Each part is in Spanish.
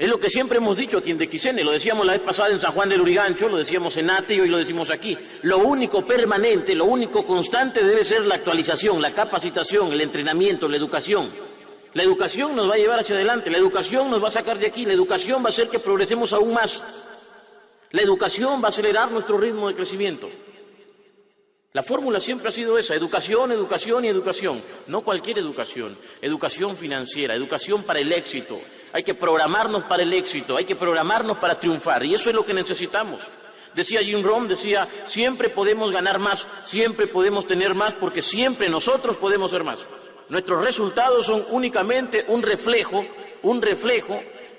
Es lo que siempre hemos dicho aquí en Dequisene, lo decíamos la vez pasada en San Juan del Urigancho, lo decíamos en Ate y hoy lo decimos aquí. Lo único permanente, lo único constante debe ser la actualización, la capacitación, el entrenamiento, la educación. La educación nos va a llevar hacia adelante, la educación nos va a sacar de aquí, la educación va a hacer que progresemos aún más. La educación va a acelerar nuestro ritmo de crecimiento. La fórmula siempre ha sido esa, educación, educación y educación. No cualquier educación, educación financiera, educación para el éxito. Hay que programarnos para el éxito, hay que programarnos para triunfar y eso es lo que necesitamos. Decía Jim Rohn, decía, siempre podemos ganar más, siempre podemos tener más porque siempre nosotros podemos ser más. Nuestros resultados son únicamente un reflejo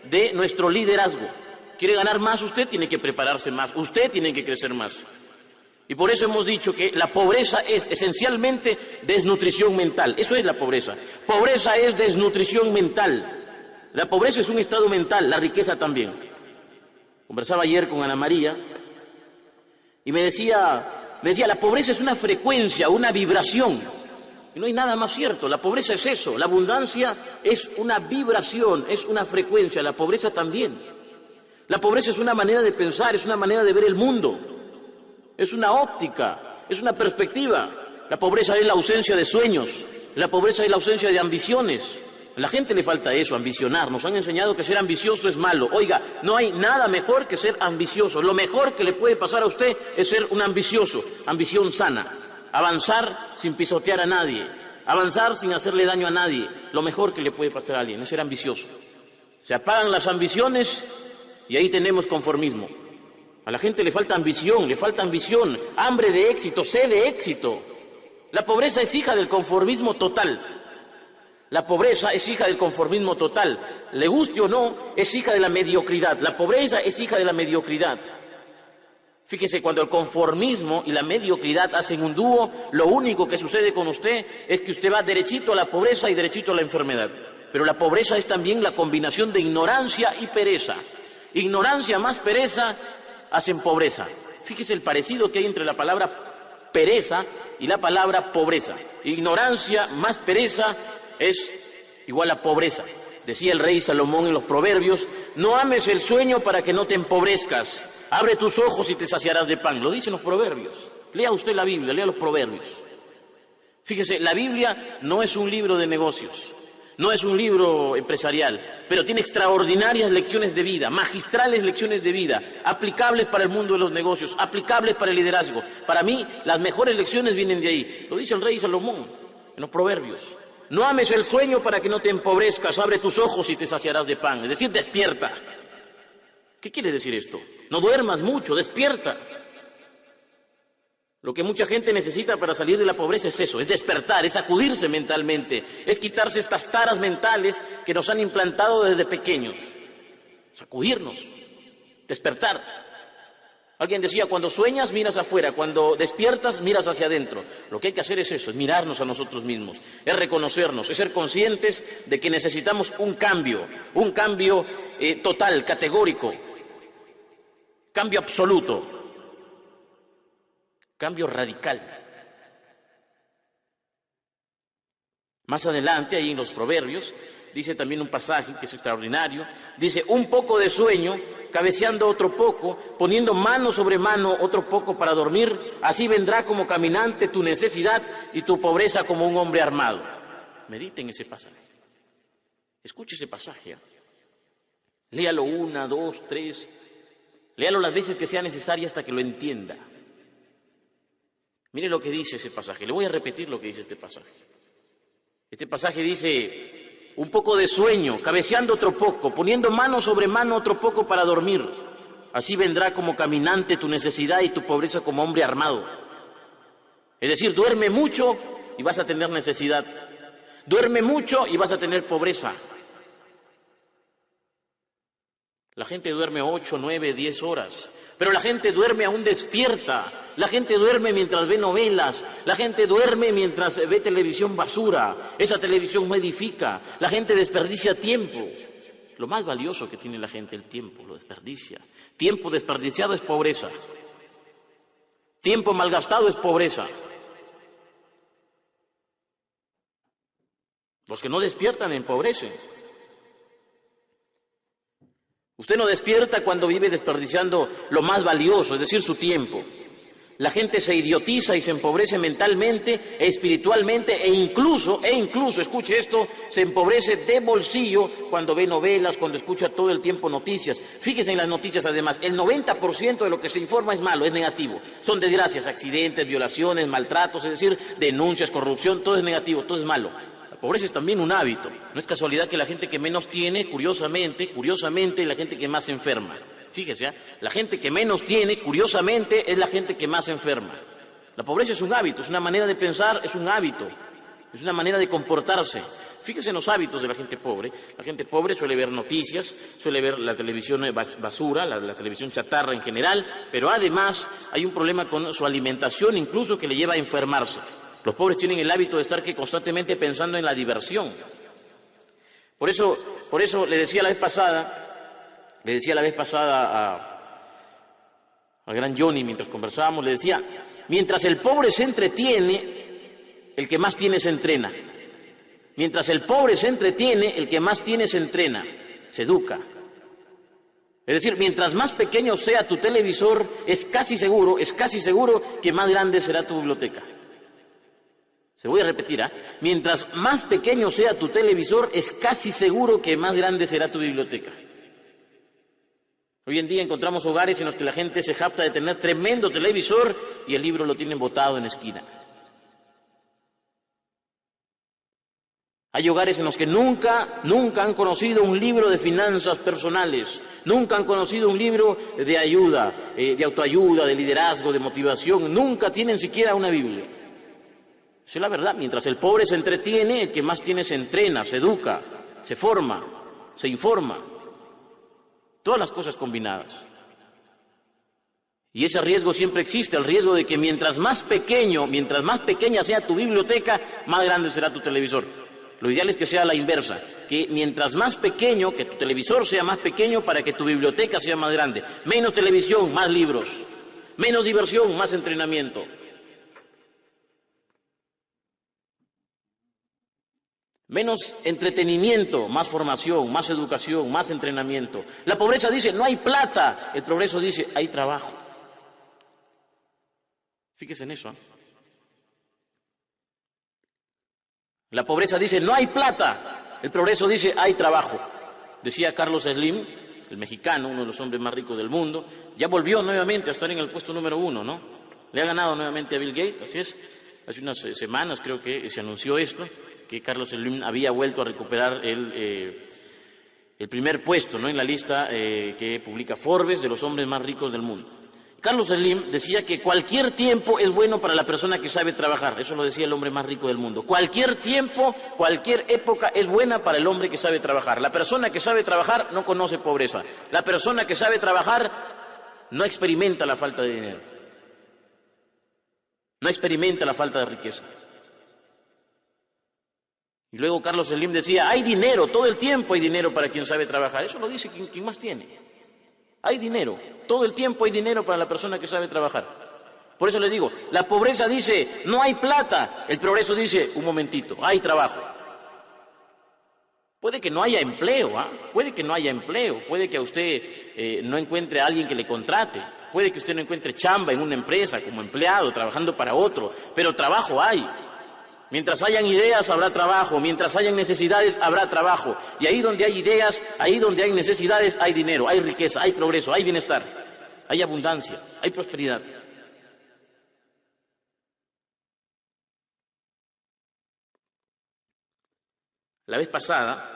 de nuestro liderazgo. ¿Quiere ganar más? Usted tiene que prepararse más, usted tiene que crecer más. Y por eso hemos dicho que la pobreza es esencialmente desnutrición mental. Eso es la pobreza. Pobreza es desnutrición mental. La pobreza es un estado mental, la riqueza también. Conversaba ayer con Ana María y me decía, la pobreza es una frecuencia, una vibración. Y no hay nada más cierto, la pobreza es eso, la abundancia es una vibración, es una frecuencia, la pobreza también. La pobreza es una manera de pensar, es una manera de ver el mundo. Es una óptica, es una perspectiva. La pobreza es la ausencia de sueños, la pobreza es la ausencia de ambiciones. A la gente le falta eso, ambicionar. Nos han enseñado que ser ambicioso es malo. Oiga, no hay nada mejor que ser ambicioso. Lo mejor que le puede pasar a usted es ser un ambicioso, ambición sana. Avanzar sin pisotear a nadie, avanzar sin hacerle daño a nadie. Lo mejor que le puede pasar a alguien es ser ambicioso. Se apagan las ambiciones y ahí tenemos conformismo. A la gente le falta ambición, hambre de éxito, sed de éxito. La pobreza es hija del conformismo total. La pobreza es hija del conformismo total. Le guste o no, es hija de la mediocridad. La pobreza es hija de la mediocridad. Fíjese, cuando el conformismo y la mediocridad hacen un dúo, lo único que sucede con usted es que usted va derechito a la pobreza y derechito a la enfermedad. Pero la pobreza es también la combinación de ignorancia y pereza. Ignorancia más pereza hacen pobreza. Fíjese el parecido que hay entre la palabra pereza y la palabra pobreza. Ignorancia más pereza es igual a pobreza. Decía el rey Salomón en los Proverbios, no ames el sueño para que no te empobrezcas. Abre tus ojos y te saciarás de pan. Lo dicen los Proverbios. Lea usted la Biblia, lea los Proverbios. Fíjese, la Biblia no es un libro de negocios. No es un libro empresarial, pero tiene extraordinarias lecciones de vida, magistrales lecciones de vida, aplicables para el mundo de los negocios, aplicables para el liderazgo. Para mí, las mejores lecciones vienen de ahí. Lo dice el rey Salomón en los Proverbios. No ames el sueño para que no te empobrezcas, abre tus ojos y te saciarás de pan. Es decir, despierta. ¿Qué quiere decir esto? No duermas mucho, despierta. Lo que mucha gente necesita para salir de la pobreza es eso, es despertar, es sacudirse mentalmente, es quitarse estas taras mentales que nos han implantado desde pequeños. Sacudirnos, despertar. Alguien decía, cuando sueñas miras afuera, cuando despiertas miras hacia adentro. Lo que hay que hacer es eso, es mirarnos a nosotros mismos, es reconocernos, es ser conscientes de que necesitamos un cambio total, categórico, cambio absoluto. Cambio radical. Más adelante, ahí en los Proverbios, dice también un pasaje que es extraordinario, dice, un poco de sueño, cabeceando otro poco, poniendo mano sobre mano otro poco para dormir, así vendrá como caminante tu necesidad y tu pobreza como un hombre armado. Mediten ese pasaje. Escuche ese pasaje. Léalo 1, 2, 3, léalo las veces que sea necesaria hasta que lo entienda. Mire lo que dice ese pasaje. Le voy a repetir lo que dice este pasaje. Este pasaje dice, un poco de sueño, cabeceando otro poco, poniendo mano sobre mano otro poco para dormir. Así vendrá como caminante tu necesidad y tu pobreza como hombre armado. Es decir, duerme mucho y vas a tener necesidad. Duerme mucho y vas a tener pobreza. La gente duerme 8, 9, 10 horas, pero la gente duerme aún despierta. La gente duerme mientras ve novelas, la gente duerme mientras ve televisión basura. Esa televisión no edifica, la gente desperdicia tiempo. Lo más valioso que tiene la gente, el tiempo, lo desperdicia. Tiempo desperdiciado es pobreza. Tiempo malgastado es pobreza. Los que no despiertan empobrecen. Usted no despierta cuando vive desperdiciando lo más valioso, es decir, su tiempo. La gente se idiotiza y se empobrece mentalmente, espiritualmente e incluso, escuche esto, se empobrece de bolsillo cuando ve novelas, cuando escucha todo el tiempo noticias. Fíjese en las noticias además, el 90% de lo que se informa es malo, es negativo. Son desgracias, accidentes, violaciones, maltratos, es decir, denuncias, corrupción, todo es negativo, todo es malo. La pobreza es también un hábito. No es casualidad que la gente que menos tiene, curiosamente, es la gente que más se enferma. Fíjese, la gente que menos tiene, curiosamente, es la gente que más se enferma. La pobreza es un hábito, es una manera de pensar, es un hábito, es una manera de comportarse. Fíjese en los hábitos de la gente pobre. La gente pobre suele ver noticias, suele ver la televisión basura, la televisión chatarra en general, pero además hay un problema con su alimentación, incluso que le lleva a enfermarse. Los pobres tienen el hábito de estar constantemente pensando en la diversión. Por eso le decía la vez pasada al gran Johnny, mientras conversábamos, le decía, mientras el pobre se entretiene, el que más tiene se entrena. Mientras el pobre se entretiene, el que más tiene se entrena, se educa. Es decir, mientras más pequeño sea tu televisor, es casi seguro que más grande será tu biblioteca. Se lo voy a repetir, mientras más pequeño sea tu televisor, es casi seguro que más grande será tu biblioteca. Hoy en día encontramos hogares en los que la gente se jacta de tener tremendo televisor y el libro lo tienen botado en la esquina. Hay hogares en los que nunca han conocido un libro de finanzas personales, nunca han conocido un libro de ayuda, de autoayuda, de liderazgo, de motivación, nunca tienen siquiera una Biblia. Esa es la verdad. Mientras el pobre se entretiene, el que más tiene se entrena, se educa, se forma, se informa. Todas las cosas combinadas. Y ese riesgo siempre existe, el riesgo de que mientras más pequeña sea tu biblioteca, más grande será tu televisor. Lo ideal es que sea la inversa, que mientras más pequeño, que tu televisor sea más pequeño para que tu biblioteca sea más grande. Menos televisión, más libros. Menos diversión, más entrenamiento. Menos entretenimiento, más formación, más educación, más entrenamiento. La pobreza dice, no hay plata. El progreso dice, hay trabajo. Fíjese en eso. La pobreza dice, no hay plata. El progreso dice, hay trabajo. Decía Carlos Slim, el mexicano, uno de los hombres más ricos del mundo, ya volvió nuevamente a estar en el puesto número 1, ¿no? Le ha ganado nuevamente a Bill Gates, así es. Hace unas semanas creo que se anunció esto, que Carlos Slim había vuelto a recuperar el primer puesto, ¿no?, en la lista que publica Forbes de los hombres más ricos del mundo. Carlos Slim decía que cualquier tiempo es bueno para la persona que sabe trabajar. Eso lo decía el hombre más rico del mundo. Cualquier tiempo, cualquier época es buena para el hombre que sabe trabajar. La persona que sabe trabajar no conoce pobreza. La persona que sabe trabajar no experimenta la falta de dinero. No experimenta la falta de riqueza. Y luego Carlos Slim decía, hay dinero, todo el tiempo hay dinero para quien sabe trabajar. Eso lo dice quien más tiene. Hay dinero, todo el tiempo hay dinero para la persona que sabe trabajar. Por eso le digo, la pobreza dice, no hay plata. El progreso dice, un momentito, hay trabajo. Puede que no haya empleo, puede que no haya empleo, puede que a usted no encuentre a alguien que le contrate, puede que usted no encuentre chamba en una empresa como empleado, trabajando para otro, pero trabajo hay. Mientras hayan ideas, habrá trabajo. Mientras hayan necesidades, habrá trabajo. Y ahí donde hay ideas, ahí donde hay necesidades, hay dinero, hay riqueza, hay progreso, hay bienestar, hay abundancia, hay prosperidad. La vez pasada,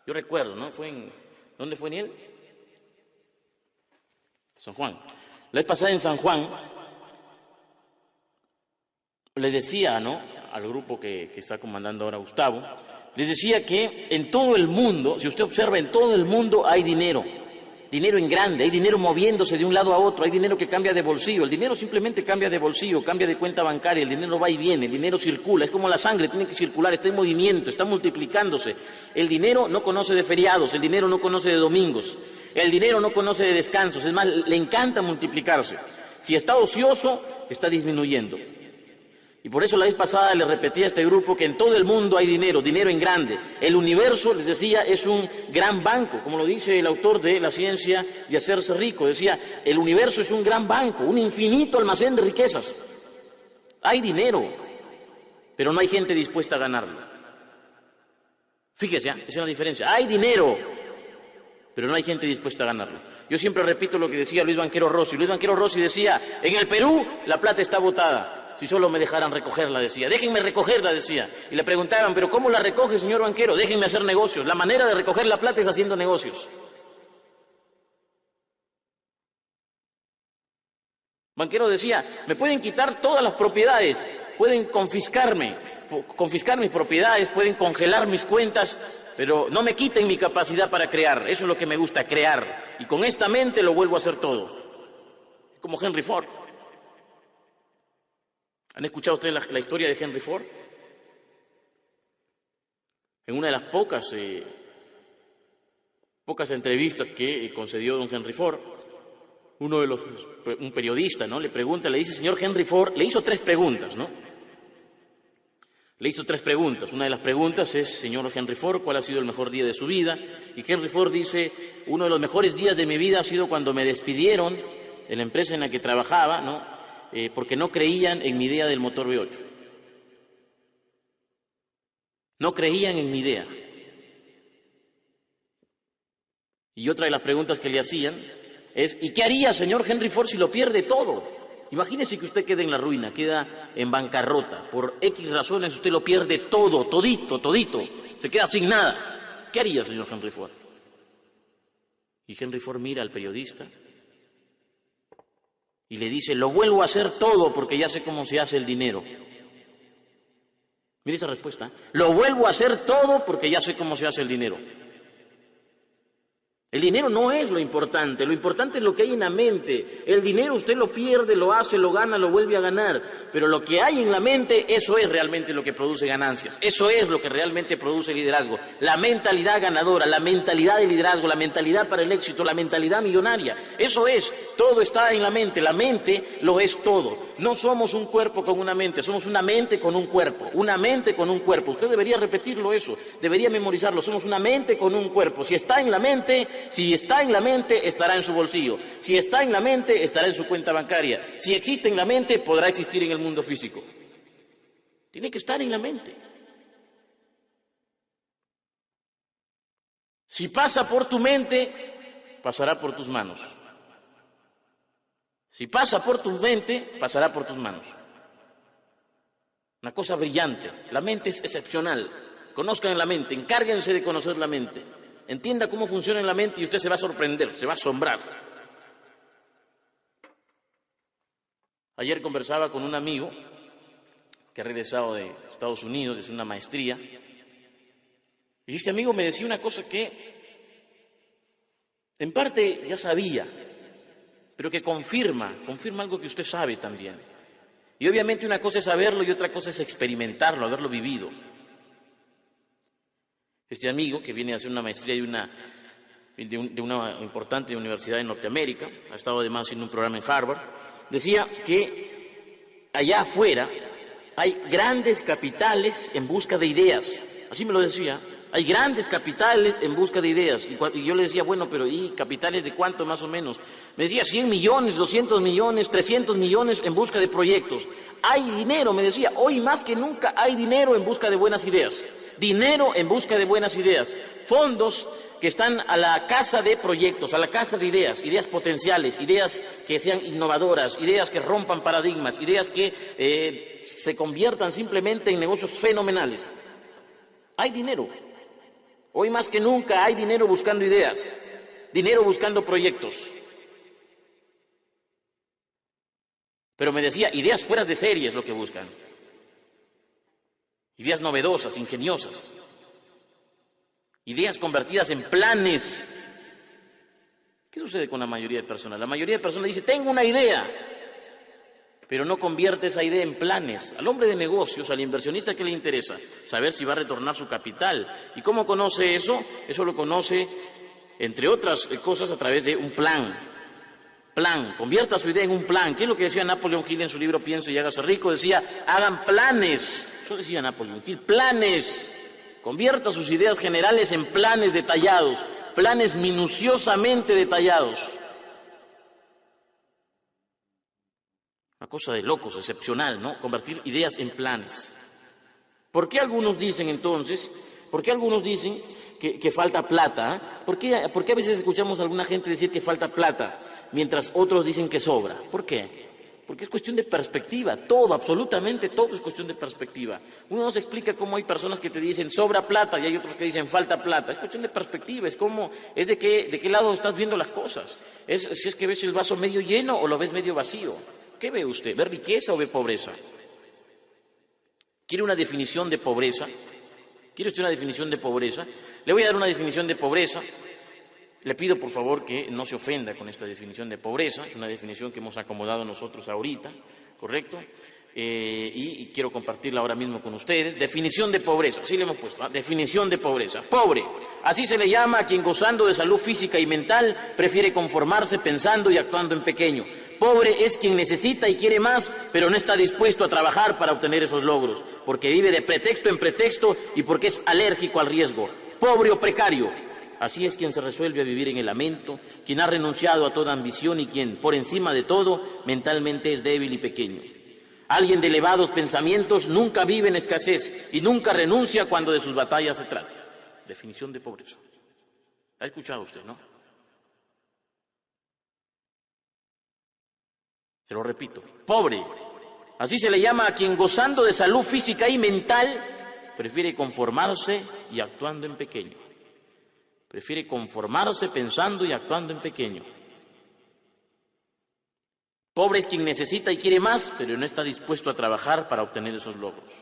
yo recuerdo, ¿no? ¿Dónde fue Niel? San Juan. La vez pasada en San Juan, les decía, ¿no?, al grupo que está comandando ahora Gustavo, les decía que en todo el mundo, si usted observa, en todo el mundo hay dinero en grande, hay dinero moviéndose de un lado a otro, hay dinero que cambia de bolsillo, el dinero simplemente cambia de bolsillo, cambia de cuenta bancaria, el dinero va y viene, el dinero circula, es como la sangre, tiene que circular, está en movimiento, está multiplicándose. El dinero no conoce de feriados, el dinero no conoce de domingos, el dinero no conoce de descansos, es más, le encanta multiplicarse. Si está ocioso, está disminuyendo. Y por eso la vez pasada le repetí a este grupo que en todo el mundo hay dinero, dinero en grande. El universo, les decía, es un gran banco, como lo dice el autor de La ciencia de hacerse rico. Decía, el universo es un gran banco, un infinito almacén de riquezas. Hay dinero, pero no hay gente dispuesta a ganarlo. Fíjese, esa es la diferencia. Hay dinero, pero no hay gente dispuesta a ganarlo. Yo siempre repito lo que decía Luis Banquero Rossi. Luis Banquero Rossi decía, en el Perú la plata está botada. Si solo me dejaran recogerla, decía. Déjenme recogerla, decía. Y le preguntaban, ¿pero cómo la recoge, señor banquero? Déjenme hacer negocios. La manera de recoger la plata es haciendo negocios. Banquero decía, me pueden quitar todas las propiedades, pueden confiscar mis propiedades, pueden congelar mis cuentas, pero no me quiten mi capacidad para crear. Eso es lo que me gusta, crear. Y con esta mente lo vuelvo a hacer todo. Como Henry Ford. ¿Han escuchado ustedes la historia de Henry Ford? En una de las pocas entrevistas que concedió don Henry Ford, un periodista, ¿no?, le pregunta, le dice, señor Henry Ford, le hizo 3 preguntas, ¿no? Le hizo 3 preguntas. Una de las preguntas es, señor Henry Ford, ¿cuál ha sido el mejor día de su vida? Y Henry Ford dice, uno de los mejores días de mi vida ha sido cuando me despidieron de la empresa en la que trabajaba, ¿no?, porque no creían en mi idea del motor V8. No creían en mi idea. Y otra de las preguntas que le hacían es, ¿y qué haría, señor Henry Ford, si lo pierde todo? Imagínese que usted quede en la ruina, queda en bancarrota. Por X razones usted lo pierde todo, todito, se queda sin nada. ¿Qué haría, señor Henry Ford? Y Henry Ford mira al periodista y le dice, lo vuelvo a hacer todo porque ya sé cómo se hace el dinero. Mire esa respuesta. Lo vuelvo a hacer todo porque ya sé cómo se hace el dinero. El dinero no es lo importante es lo que hay en la mente. El dinero usted lo pierde, lo hace, lo gana, lo vuelve a ganar. Pero lo que hay en la mente, eso es realmente lo que produce ganancias. Eso es lo que realmente produce liderazgo. La mentalidad ganadora, la mentalidad de liderazgo, la mentalidad para el éxito, la mentalidad millonaria. Eso es, todo está en la mente lo es todo. No somos un cuerpo con una mente, somos una mente con un cuerpo. Una mente con un cuerpo. Usted debería repetirlo eso, debería memorizarlo. Somos una mente con un cuerpo. Si está en la mente, estará en su bolsillo. Si está en la mente, estará en su cuenta bancaria. Si existe en la mente, podrá existir en el mundo físico. Tiene que estar en la mente. Si pasa por tu mente, pasará por tus manos. Si pasa por tu mente, pasará por tus manos. Una cosa brillante. La mente es excepcional. Conozcan la mente, encárguense de conocer la mente. Entienda cómo funciona en la mente y usted se va a sorprender, se va a asombrar. Ayer conversaba con un amigo que ha regresado de Estados Unidos, desde una maestría, y este amigo me decía una cosa que en parte ya sabía, pero que confirma algo que usted sabe también. Y obviamente una cosa es saberlo y otra cosa es experimentarlo, haberlo vivido. Este amigo, que viene a hacer una maestría de una importante universidad en Norteamérica, ha estado además haciendo un programa en Harvard, decía que allá afuera hay grandes capitales en busca de ideas. Así me lo decía. Hay grandes capitales en busca de ideas. Y yo le decía, bueno, pero ¿y capitales de cuánto más o menos? Me decía 100 millones, 200 millones, 300 millones en busca de proyectos. Hay dinero, me decía, hoy más que nunca hay dinero en busca de buenas ideas. Dinero en busca de buenas ideas. Fondos que están a la casa de proyectos, a la casa de ideas, ideas potenciales, ideas que sean innovadoras, ideas que rompan paradigmas, ideas que se conviertan simplemente en negocios fenomenales. Hay dinero. Hoy más que nunca hay dinero buscando ideas, dinero buscando proyectos. Pero me decía, ideas fuera de serie es lo que buscan. Ideas novedosas, ingeniosas. Ideas convertidas en planes. ¿Qué sucede con la mayoría de personas? La mayoría de personas dice, tengo una idea, pero no convierte esa idea en planes. Al hombre de negocios, al inversionista, ¿qué le interesa? Saber si va a retornar su capital. ¿Y cómo conoce eso? Eso lo conoce, entre otras cosas, a través de un plan. Plan, convierta su idea en un plan. ¿Qué es lo que decía Napoleón Hill en su libro Piense y hágase rico? Decía, hagan planes. Eso decía Napoleón Hill, planes. Convierta sus ideas generales en planes detallados, planes minuciosamente detallados. Una cosa de locos, excepcional, ¿no? Convertir ideas en planes. ¿Por qué algunos dicen entonces, que falta plata? ¿Por qué a veces escuchamos a alguna gente decir que falta plata, mientras otros dicen que sobra? ¿Por qué? Porque es cuestión de perspectiva, todo, absolutamente todo es cuestión de perspectiva. Uno nos explica cómo hay personas que te dicen sobra plata y hay otros que dicen falta plata. Es cuestión de perspectiva, es de qué lado estás viendo las cosas. Si es que ves el vaso medio lleno o lo ves medio vacío. ¿Qué ve usted? ¿Ve riqueza o ve pobreza? ¿Quiere una definición de pobreza? ¿Quiere usted una definición de pobreza? Le voy a dar una definición de pobreza. Le pido, por favor, que no se ofenda con esta definición de pobreza. Es una definición que hemos acomodado nosotros ahorita, ¿correcto? Y quiero compartirla ahora mismo con ustedes. Definición de pobreza, así le hemos puesto, ¿eh? Definición de pobreza. Pobre, así se le llama a quien gozando de salud física y mental prefiere conformarse pensando y actuando en pequeño. Pobre es quien necesita y quiere más, pero no está dispuesto a trabajar para obtener esos logros, porque vive de pretexto en pretexto y porque es alérgico al riesgo. Pobre o precario. Así es quien se resuelve a vivir en el lamento, quien ha renunciado a toda ambición y quien, por encima de todo, mentalmente es débil y pequeño. Alguien de elevados pensamientos nunca vive en escasez y nunca renuncia cuando de sus batallas se trata. Definición de pobreza. ¿Ha escuchado usted, no? Se lo repito. Pobre. Así se le llama a quien gozando de salud física y mental prefiere conformarse y actuando en pequeño. Prefiere conformarse pensando y actuando en pequeño. Pobre es quien necesita y quiere más, pero no está dispuesto a trabajar para obtener esos logros.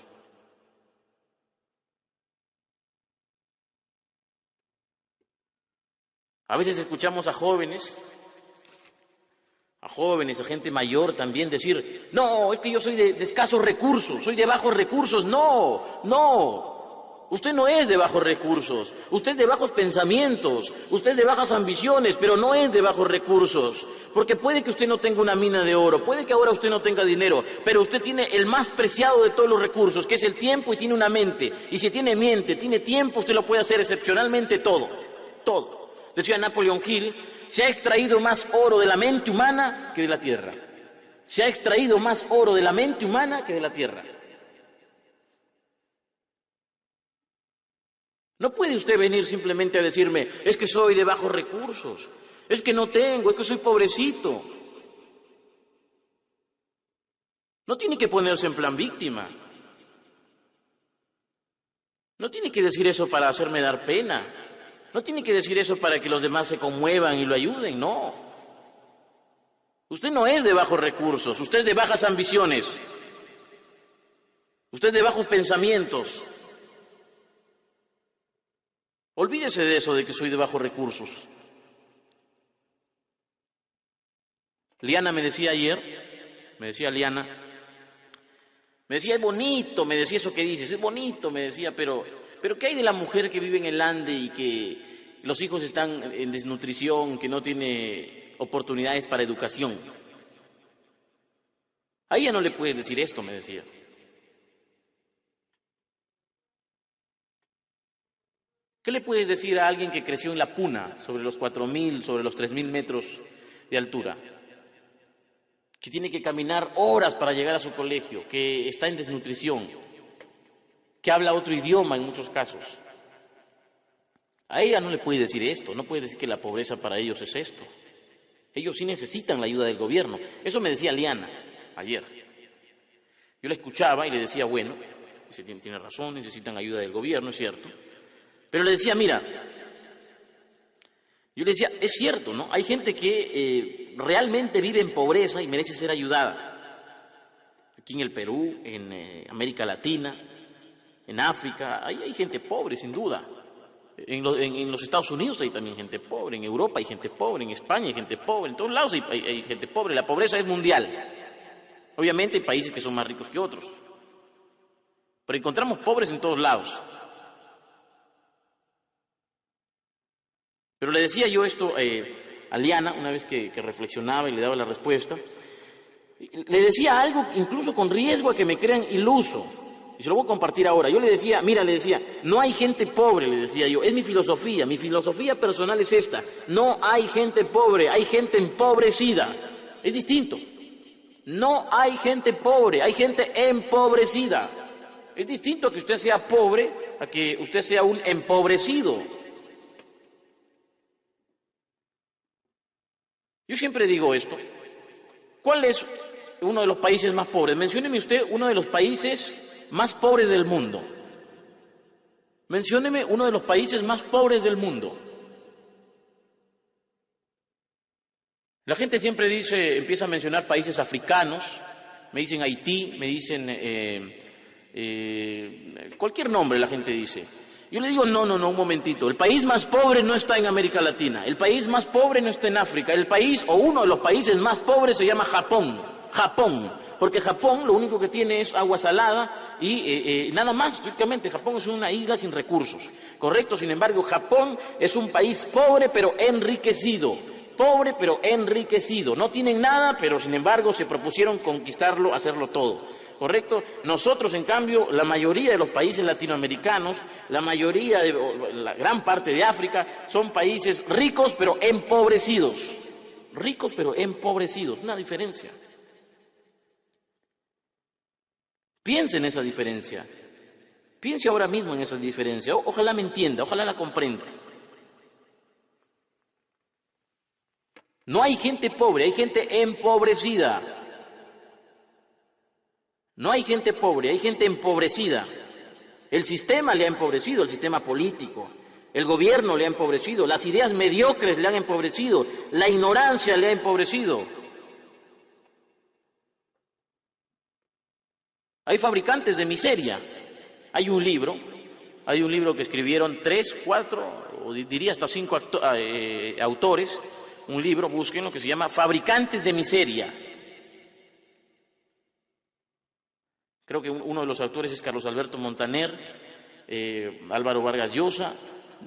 A veces escuchamos a jóvenes, a gente mayor también decir, no, es que yo soy de escasos recursos, soy de bajos recursos. No. Usted no es de bajos recursos, usted es de bajos pensamientos, usted es de bajas ambiciones, pero no es de bajos recursos. Porque puede que usted no tenga una mina de oro, puede que ahora usted no tenga dinero, pero usted tiene el más preciado de todos los recursos, que es el tiempo, y tiene una mente. Y si tiene mente, tiene tiempo, usted lo puede hacer excepcionalmente todo. Decía Napoleón Hill, se ha extraído más oro de la mente humana que de la tierra. Se ha extraído más oro de la mente humana que de la tierra. No puede usted venir simplemente a decirme, es que soy de bajos recursos, es que no tengo, es que soy pobrecito. No tiene que ponerse en plan víctima. No tiene que decir eso para hacerme dar pena. No tiene que decir eso para que los demás se conmuevan y lo ayuden, no. Usted no es de bajos recursos, usted es de bajas ambiciones. Usted es de bajos pensamientos. Olvídese de eso de que soy de bajos recursos. Liana me decía ayer, Liana, es bonito, me decía eso que dices, es bonito, me decía, pero ¿qué hay de la mujer que vive en el Ande y que los hijos están en desnutrición, que no tiene oportunidades para educación? A ella no le puedes decir esto, me decía. ¿Qué le puedes decir a alguien que creció en la Puna, sobre los 4.000, sobre los 3.000 metros de altura? Que tiene que caminar horas para llegar a su colegio, que está en desnutrición, que habla otro idioma en muchos casos. A ella no le puede decir esto, no puede decir que la pobreza para ellos es esto. Ellos sí necesitan la ayuda del gobierno. Eso me decía Liana ayer. Yo la escuchaba y le decía, bueno, tiene razón, necesitan ayuda del gobierno, es cierto. Pero le decía, mira, yo le decía, es cierto, ¿no? Hay gente que realmente vive en pobreza y merece ser ayudada. Aquí en el Perú, en América Latina, en África, hay gente pobre, sin duda. En los Estados Unidos hay también gente pobre, en Europa hay gente pobre, en España hay gente pobre, en todos lados hay gente pobre. La pobreza es mundial. Obviamente hay países que son más ricos que otros. Pero encontramos pobres en todos lados. Pero le decía yo esto a Liana, una vez que reflexionaba y le daba la respuesta. Le decía algo incluso con riesgo a que me crean iluso. Y se lo voy a compartir ahora. Yo le decía, mira, le decía, no hay gente pobre, le decía yo. Es mi filosofía personal es esta. No hay gente pobre, hay gente empobrecida. Es distinto. No hay gente pobre, hay gente empobrecida. Es distinto que usted sea pobre a que usted sea un empobrecido. Yo siempre digo esto. ¿Cuál es uno de los países más pobres? Mencióneme usted uno de los países más pobres del mundo. Mencióneme uno de los países más pobres del mundo. La gente siempre dice, empieza a mencionar países africanos, me dicen Haití, me dicen cualquier nombre la gente dice. Yo le digo, no, un momentito. El país más pobre no está en América Latina. El país más pobre no está en África. El país, o uno de los países más pobres se llama Japón. Japón. Porque Japón lo único que tiene es agua salada y nada más, estrictamente. Japón es una isla sin recursos. ¿Correcto? Sin embargo, Japón es un país pobre pero enriquecido. Pobre pero enriquecido. No tienen nada, pero sin embargo se propusieron conquistarlo, hacerlo todo. ¿Correcto? Nosotros, en cambio, la mayoría de los países latinoamericanos, la gran parte de África, son países ricos pero empobrecidos. Ricos pero empobrecidos. Una diferencia. Piense en esa diferencia. Piense ahora mismo en esa diferencia. Ojalá me entienda, ojalá la comprenda. No hay gente pobre, hay gente empobrecida. No hay gente pobre, hay gente empobrecida. El sistema le ha empobrecido, el sistema político. El gobierno le ha empobrecido, las ideas mediocres le han empobrecido, la ignorancia le ha empobrecido. Hay fabricantes de miseria. Hay un libro que escribieron 3, 4, o diría hasta 5 autores. Un libro, búsquenlo, que se llama Fabricantes de Miseria. Creo que uno de los autores es Carlos Alberto Montaner, Álvaro Vargas Llosa.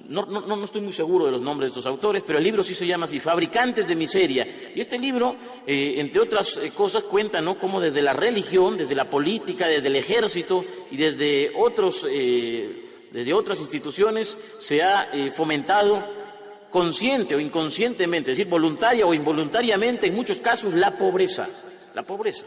No estoy muy seguro de los nombres de estos autores, pero el libro sí se llama así, Fabricantes de Miseria. Y este libro, entre otras cosas, cuenta, ¿no?, cómo desde la religión, desde la política, desde el ejército y desde otras instituciones se ha fomentado consciente o inconscientemente, es decir, voluntaria o involuntariamente, en muchos casos, la pobreza. La pobreza.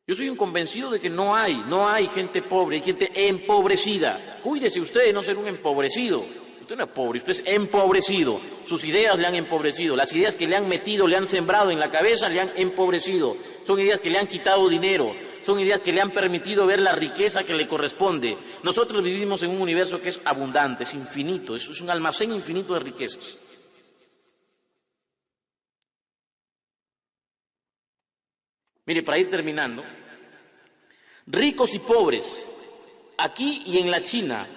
Yo soy un convencido de que no hay gente pobre, hay gente empobrecida. Cuídese usted de no ser un empobrecido. Usted no es pobre, usted es empobrecido. Sus ideas le han empobrecido. Las ideas que le han metido, le han sembrado en la cabeza, le han empobrecido. Son ideas que le han quitado dinero. Son ideas que le han permitido ver la riqueza que le corresponde. Nosotros vivimos en un universo que es abundante, es infinito. Eso es un almacén infinito de riquezas. Mire, para ir terminando, ricos y pobres, aquí y en la China,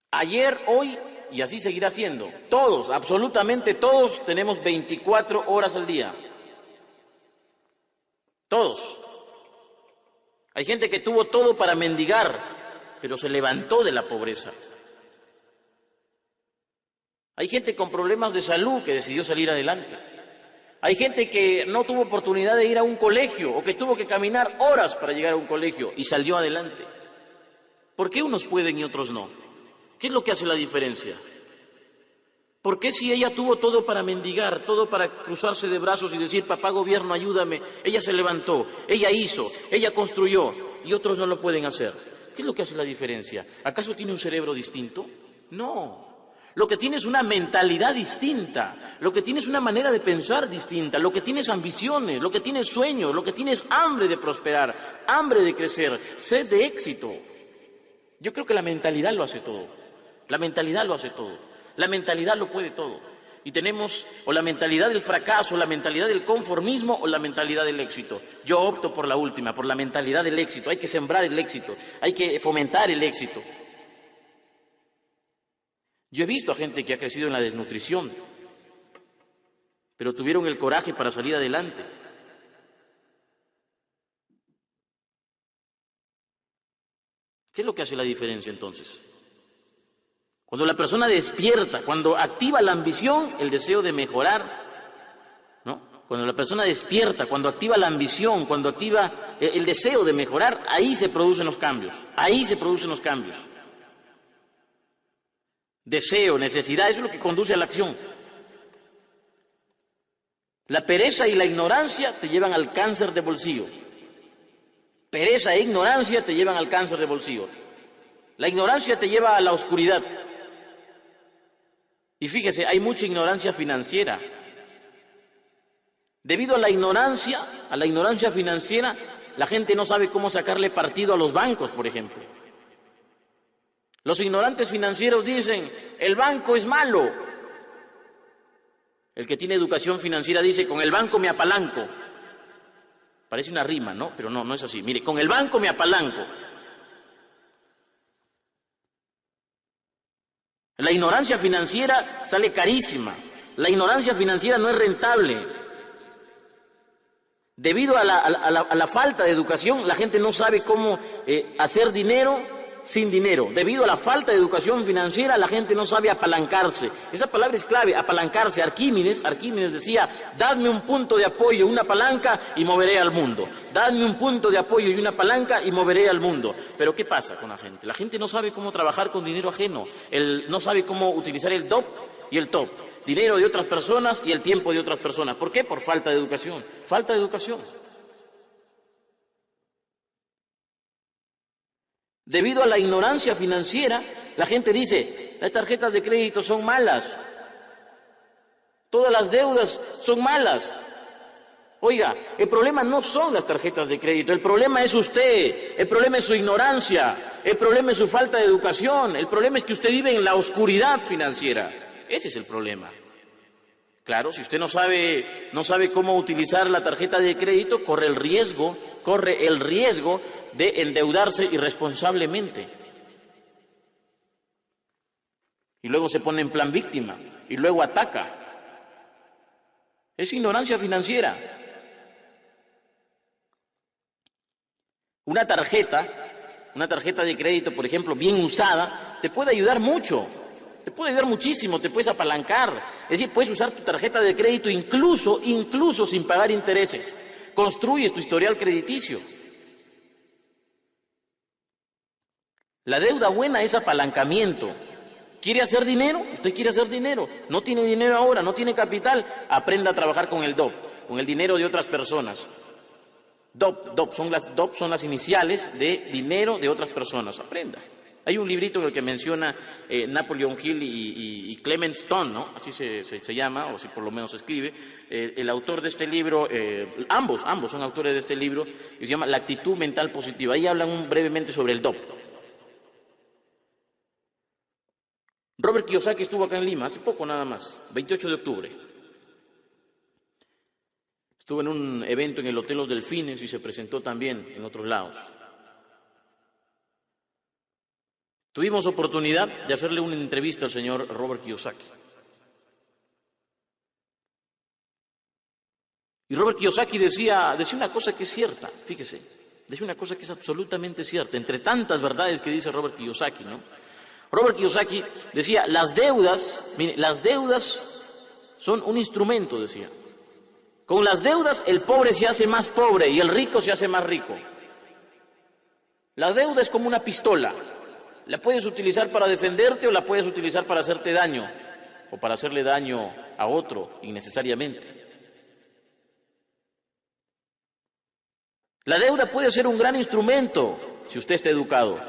ayer, hoy, y así seguirá siendo, todos, absolutamente todos, tenemos 24 horas al día. Todos. Hay gente que tuvo todo para mendigar, pero se levantó de la pobreza. Hay gente con problemas de salud que decidió salir adelante. Hay gente que no tuvo oportunidad de ir a un colegio o que tuvo que caminar horas para llegar a un colegio y salió adelante. ¿Por qué unos pueden y otros no? ¿Qué es lo que hace la diferencia? ¿Por qué si ella tuvo todo para mendigar, todo para cruzarse de brazos y decir, papá gobierno, ayúdame? Ella se levantó, ella hizo, ella construyó y otros no lo pueden hacer. ¿Qué es lo que hace la diferencia? ¿Acaso tiene un cerebro distinto? No. Lo que tiene es una mentalidad distinta, lo que tiene es una manera de pensar distinta, lo que tiene es ambiciones, lo que tiene es sueños, lo que tiene es hambre de prosperar, hambre de crecer, sed de éxito. Yo creo que la mentalidad lo hace todo, la mentalidad lo hace todo, la mentalidad lo puede todo. Y tenemos o la mentalidad del fracaso, la mentalidad del conformismo o la mentalidad del éxito. Yo opto por la última, por la mentalidad del éxito. Hay que sembrar el éxito, hay que fomentar el éxito. Yo he visto a gente que ha crecido en la desnutrición, pero tuvieron el coraje para salir adelante. ¿Qué es lo que hace la diferencia entonces? Cuando la persona despierta, cuando activa la ambición, el deseo de mejorar, ¿no? Cuando la persona despierta, cuando activa la ambición, cuando activa el deseo de mejorar, ahí se producen los cambios, ahí se producen los cambios. Deseo, necesidad, eso es lo que conduce a la acción. La pereza y la ignorancia te llevan al cáncer de bolsillo. Pereza e ignorancia te llevan al cáncer de bolsillo. La ignorancia te lleva a la oscuridad. Y fíjese, hay mucha ignorancia financiera. Debido a la ignorancia financiera, la gente no sabe cómo sacarle partido a los bancos, por ejemplo. Los ignorantes financieros dicen, el banco es malo. El que tiene educación financiera dice, con el banco me apalanco. Parece una rima, ¿no? Pero no es así. Mire, con el banco me apalanco. La ignorancia financiera sale carísima. La ignorancia financiera no es rentable. Debido a la falta de educación, la gente no sabe cómo hacer dinero sin dinero. Debido a la falta de educación financiera, la gente no sabe apalancarse. Esa palabra es clave, apalancarse. Arquímedes decía, dadme un punto de apoyo, una palanca y moveré al mundo. Dadme un punto de apoyo y una palanca y moveré al mundo. Pero ¿qué pasa con la gente? La gente no sabe cómo trabajar con dinero ajeno. No sabe cómo utilizar el DOP y el TOP. Dinero de otras personas y el tiempo de otras personas. ¿Por qué? Por falta de educación. Falta de educación. Debido a la ignorancia financiera, la gente dice, las tarjetas de crédito son malas. Todas las deudas son malas. Oiga, el problema no son las tarjetas de crédito, el problema es usted, el problema es su ignorancia, el problema es su falta de educación, el problema es que usted vive en la oscuridad financiera. Ese es el problema. Claro, si usted no sabe cómo utilizar la tarjeta de crédito, corre el riesgo de endeudarse irresponsablemente. Y luego se pone en plan víctima, y luego ataca. Es ignorancia financiera. Una tarjeta de crédito, por ejemplo, bien usada, te puede ayudar mucho. Te puede ayudar muchísimo, te puedes apalancar. Es decir, puedes usar tu tarjeta de crédito incluso sin pagar intereses. Construyes tu historial crediticio. La deuda buena es apalancamiento. ¿Quiere hacer dinero? Usted quiere hacer dinero. No tiene dinero ahora, no tiene capital. Aprenda a trabajar con el DOP, con el dinero de otras personas. DOP son las iniciales de dinero de otras personas. Aprenda. Hay un librito en el que menciona Napoleon Hill y Clement Stone, ¿no? Así se llama, o si por lo menos se escribe. El autor de este libro, ambos son autores de este libro, y se llama La actitud mental positiva. Ahí hablan brevemente sobre el DOP. Robert Kiyosaki estuvo acá en Lima hace poco nada más, 28 de octubre. Estuvo en un evento en el Hotel Los Delfines y se presentó también en otros lados. Tuvimos oportunidad de hacerle una entrevista al señor Robert Kiyosaki. Y Robert Kiyosaki decía una cosa que es cierta, fíjese, decía una cosa que es absolutamente cierta, entre tantas verdades que dice Robert Kiyosaki, ¿no? Robert Kiyosaki decía, las deudas son un instrumento, decía. Con las deudas el pobre se hace más pobre y el rico se hace más rico. La deuda es como una pistola. La puedes utilizar para defenderte o la puedes utilizar para hacerte daño o para hacerle daño a otro innecesariamente. La deuda puede ser un gran instrumento si usted está educado,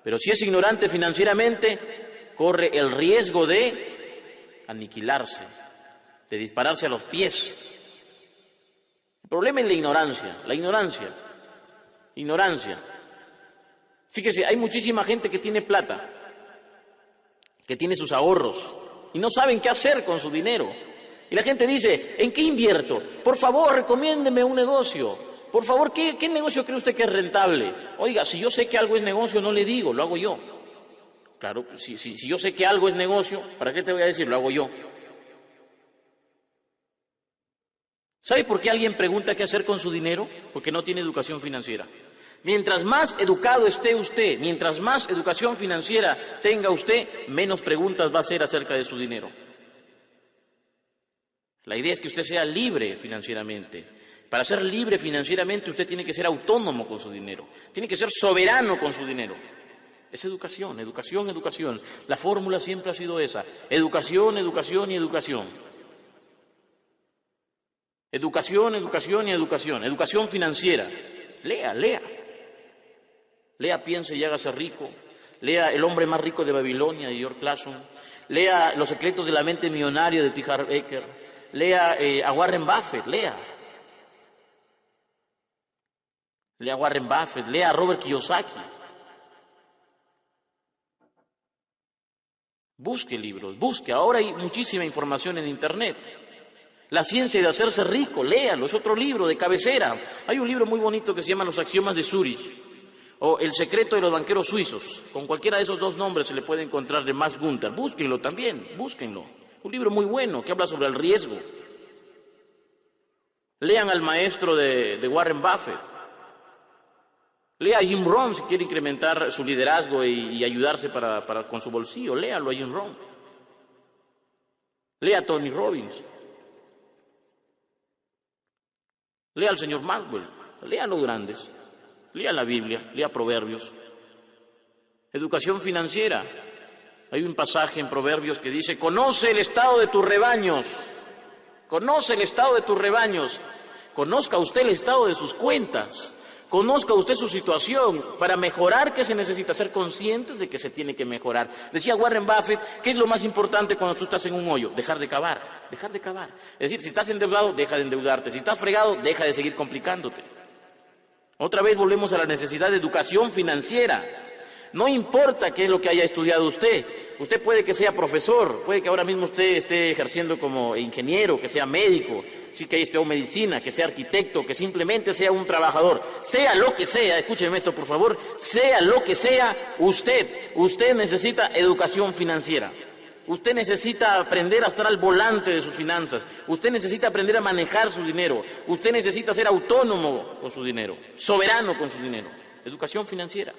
pero si es ignorante financieramente, corre el riesgo de aniquilarse, de dispararse a los pies. El problema es la ignorancia. Fíjese, hay muchísima gente que tiene plata, que tiene sus ahorros y no saben qué hacer con su dinero. Y la gente dice, ¿en qué invierto? Por favor, recomiéndeme un negocio. Por favor, ¿qué negocio cree usted que es rentable? Oiga, si yo sé que algo es negocio, no le digo, lo hago yo. Claro, si yo sé que algo es negocio, ¿para qué te voy a decir? Lo hago yo. ¿Sabe por qué alguien pregunta qué hacer con su dinero? Porque no tiene educación financiera. Mientras más educado esté usted, mientras más educación financiera tenga usted, menos preguntas va a hacer acerca de su dinero. La idea es que usted sea libre financieramente. Para ser libre financieramente usted tiene que ser autónomo con su dinero, tiene que ser soberano con su dinero. Es educación, educación, educación. La fórmula siempre ha sido esa: educación, educación y educación. Educación, educación y educación. Educación financiera. Lea, lea. Lea Piense y hágase rico. Lea El hombre más rico de Babilonia de George Clason. Lea Los secretos de la mente millonaria de T. Harv Eker. Lea a Warren Buffett, lea. Lea a Warren Buffett, lea a Robert Kiyosaki. Busque libros, busque. Ahora hay muchísima información en Internet. La ciencia de hacerse rico, léalo, es otro libro de cabecera. Hay un libro muy bonito que se llama Los axiomas de Zurich o El secreto de los banqueros suizos. Con cualquiera de esos dos nombres se le puede encontrar, de Max Gunther. Búsquenlo también, búsquenlo. Un libro muy bueno que habla sobre el riesgo. Lean al maestro de Warren Buffett. Lea a Jim Rohn si quiere incrementar su liderazgo y ayudarse con su bolsillo. Léalo a Jim Rohn. Lea a Tony Robbins. Lea al señor Maxwell. Lea a los grandes. Lea la Biblia. Lea Proverbios. Educación financiera. Hay un pasaje en Proverbios que dice: conoce el estado de tus rebaños. Conoce el estado de tus rebaños. Conozca usted el estado de sus cuentas. Conozca usted su situación. Para mejorar, ¿qué se necesita? Ser consciente de que se tiene que mejorar. Decía Warren Buffett, ¿qué es lo más importante cuando tú estás en un hoyo? Dejar de cavar, dejar de cavar. Es decir, si estás endeudado, deja de endeudarte. Si estás fregado, deja de seguir complicándote. Otra vez volvemos a la necesidad de educación financiera. No importa qué es lo que haya estudiado usted. Usted puede que sea profesor, puede que ahora mismo usted esté ejerciendo como ingeniero, que sea médico, sí que haya estudiado medicina, que sea arquitecto, que simplemente sea un trabajador. Sea lo que sea, escúcheme esto por favor, sea lo que sea, usted necesita educación financiera. Usted necesita aprender a estar al volante de sus finanzas. Usted necesita aprender a manejar su dinero. Usted necesita ser autónomo con su dinero, soberano con su dinero. Educación financiera.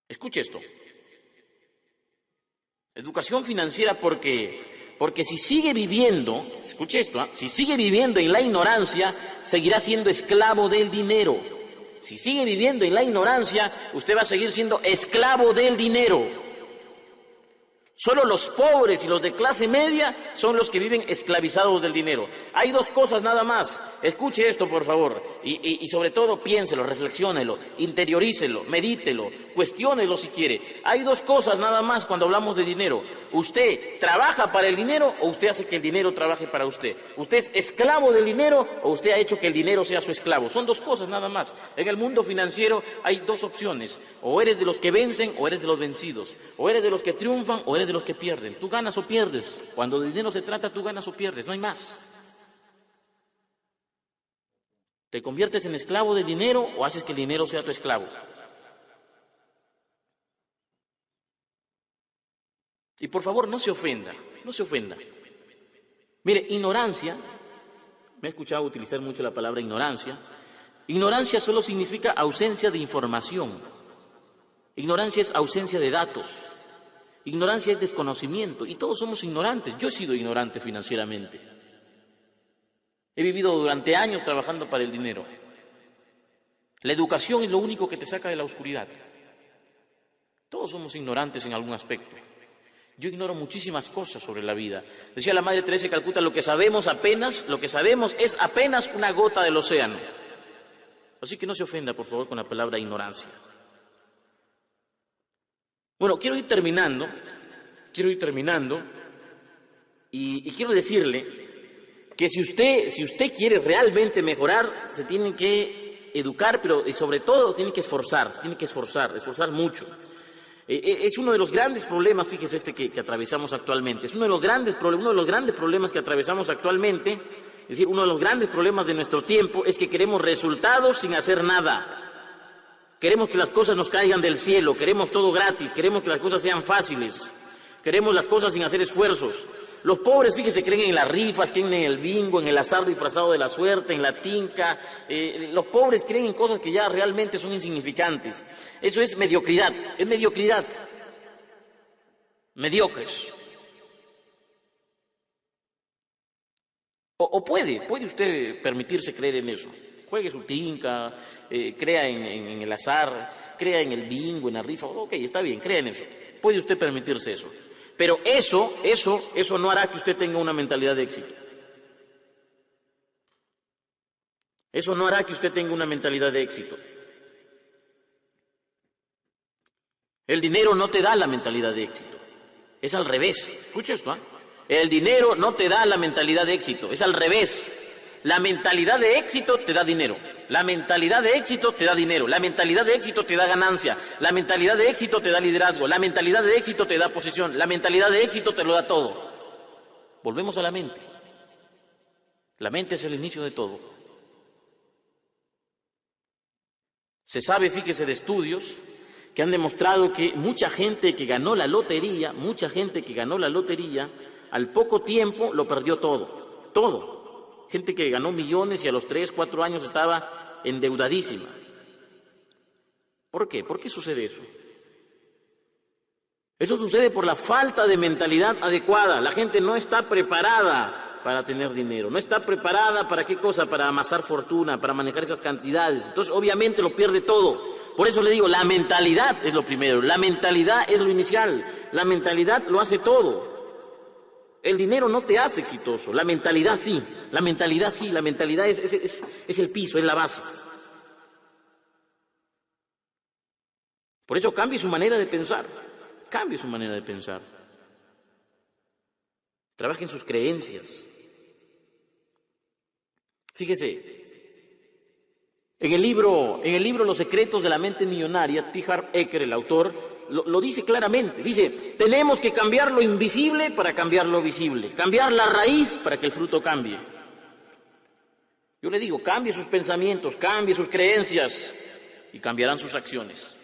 Escuche esto. Educación financiera porque si sigue viviendo, escuche esto, si sigue viviendo en la ignorancia, seguirá siendo esclavo del dinero. Si sigue viviendo en la ignorancia, usted va a seguir siendo esclavo del dinero. Solo los pobres y los de clase media son los que viven esclavizados del dinero. Hay dos cosas nada más. Escuche esto, por favor. Y sobre todo piénselo, reflexiónelo, interiorícelo, medítelo, cuestiónelo si quiere. Hay dos cosas nada más cuando hablamos de dinero. ¿Usted trabaja para el dinero o usted hace que el dinero trabaje para usted? ¿Usted es esclavo del dinero o usted ha hecho que el dinero sea su esclavo? Son dos cosas nada más. En el mundo financiero hay dos opciones. O eres de los que vencen o eres de los vencidos. O eres de los que triunfan o eres de los que pierden. Tú ganas o pierdes. Cuando de dinero se trata, tú ganas o pierdes. No hay más. ¿Te conviertes en esclavo del dinero o haces que el dinero sea tu esclavo? Y por favor, no se ofenda, no se ofenda. Mire, ignorancia, me he escuchado utilizar mucho la palabra ignorancia. Ignorancia solo significa ausencia de información. Ignorancia es ausencia de datos. Ignorancia es desconocimiento. Y todos somos ignorantes. Yo he sido ignorante financieramente. He vivido durante años trabajando para el dinero. La educación es lo único que te saca de la oscuridad. Todos somos ignorantes en algún aspecto. Yo ignoro muchísimas cosas sobre la vida. Decía la Madre Teresa de Calcuta, lo que sabemos es apenas una gota del océano. Así que no se ofenda, por favor, con la palabra ignorancia. Bueno, quiero ir terminando y quiero decirle que si usted quiere realmente mejorar, se tiene que educar, pero sobre todo tiene que esforzar mucho. Es uno de los grandes problemas, fíjese que atravesamos actualmente. Es uno de los grandes problemas que atravesamos actualmente, es decir, uno de los grandes problemas de nuestro tiempo es que queremos resultados sin hacer nada. Queremos que las cosas nos caigan del cielo, queremos todo gratis, queremos que las cosas sean fáciles. Queremos las cosas sin hacer esfuerzos. Los pobres, fíjese, creen en las rifas, creen en el bingo, en el azar disfrazado de la suerte, en la tinca. Los pobres creen en cosas que ya realmente son insignificantes. Eso es mediocridad, es mediocridad. Mediocres. O puede usted permitirse creer en eso. Juegue su tinca, crea en el azar, crea en el bingo, en la rifa. Ok, está bien, crea en eso. Puede usted permitirse eso. Pero eso no hará que usted tenga una mentalidad de éxito. Eso no hará que usted tenga una mentalidad de éxito. El dinero no te da la mentalidad de éxito. Es al revés. Escucha esto, ¿eh? El dinero no te da la mentalidad de éxito. Es al revés. La mentalidad de éxito te da dinero. La mentalidad de éxito te da dinero. La mentalidad de éxito te da ganancia. La mentalidad de éxito te da liderazgo. La mentalidad de éxito te da posición. La mentalidad de éxito te lo da todo. Volvemos a la mente. La mente es el inicio de todo. Se sabe, fíjese, de estudios que han demostrado que mucha gente que ganó la lotería, al poco tiempo lo perdió todo. Todo. Gente que ganó millones y a los 3, 4 años estaba endeudadísima. ¿Por qué? ¿Por qué sucede eso? Eso sucede por la falta de mentalidad adecuada. La gente no está preparada para tener dinero. No está preparada para qué cosa, para amasar fortuna, para manejar esas cantidades. Entonces, obviamente lo pierde todo. Por eso le digo, la mentalidad es lo primero. La mentalidad es lo inicial. La mentalidad lo hace todo. El dinero no te hace exitoso, la mentalidad sí, la mentalidad es el piso, es la base. Por eso cambie su manera de pensar, Trabaje en sus creencias. Fíjese, en el libro Los secretos de la mente millonaria, T. Harv Eker, el autor, lo dice claramente. Dice, tenemos que cambiar lo invisible para cambiar lo visible. Cambiar la raíz para que el fruto cambie. Yo le digo, cambie sus pensamientos, cambie sus creencias y cambiarán sus acciones.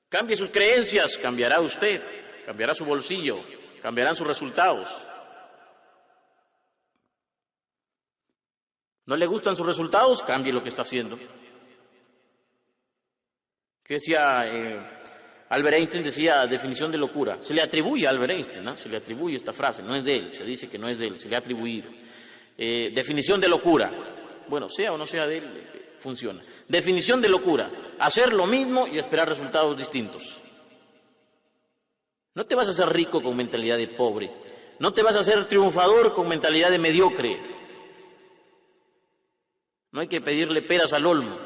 Cambie sus creencias, cambiará usted, cambiará su bolsillo, cambiarán sus resultados. ¿No le gustan sus resultados? Cambie lo que está haciendo. ¿Qué decía Albert Einstein? Decía definición de locura. Se le atribuye a Albert Einstein, ¿no? Se le atribuye esta frase, no es de él, se dice que no es de él, se le ha atribuido. Definición de locura. Bueno, sea o no sea de él, funciona. Definición de locura. Hacer lo mismo y esperar resultados distintos. No te vas a hacer rico con mentalidad de pobre. No te vas a hacer triunfador con mentalidad de mediocre. No hay que pedirle peras al olmo.